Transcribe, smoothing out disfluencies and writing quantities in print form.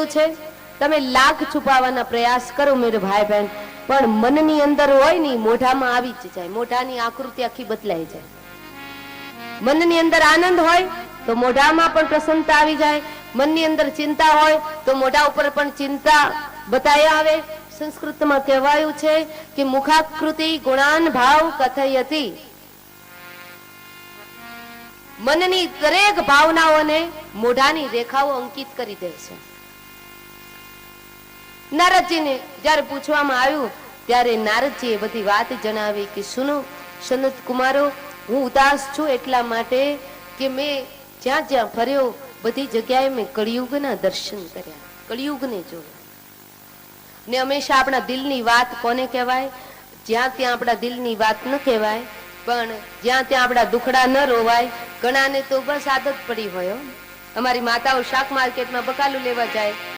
કીધું છે, તમે લાખ છુપાવવાના પ્રયાસ કરો મેરે ભાઈ બહેન, પણ મનની અંદર હોય ને મોઢામાં આવી જ જાય, મોઢાની આકૃતિ આખી બદલાઈ જાય. મનની અંદર આનંદ હોય તો મોઢામાં પણ પ્રસન્નતા આવી જાય, મનની અંદર ચિંતા હોય તો મોઢા ઉપર પણ ચિંતા બતાયા આવે. સંસ્કૃતમાં કહેવાયું છે કે મુખાકૃતિ ગુણાન ભાવ કથયતી. મનની દરેક ભાવનાઓને મોઢાની રેખાઓ અંકિત કરી દે છે. નારદજીને જ્યારે પૂછવામાં આવ્યું ત્યારે નારદજીએ બધી વાત જણાવી કે સુનો સનત કુમારો, હું ઉદાસ છું એટલા માટે કે મેં જ્યાં જ્યાં ફર્યો બધી જગ્યાએ મેં કળિયુગના દર્શન કર્યા, કળિયુગને જોયા. ને હંમેશા આપણા દિલની વાત કોને કહેવાય? જ્યાં ત્યાં આપણા દિલની વાત ન કહેવાય, પણ જ્યાં ત્યાં આપણા દુખડા ન રોવાય. ઘણાને તો બસ આદત પડી હોય. અમારી માતાઓ શાક માર્કેટમાં બકાલું લેવા જાય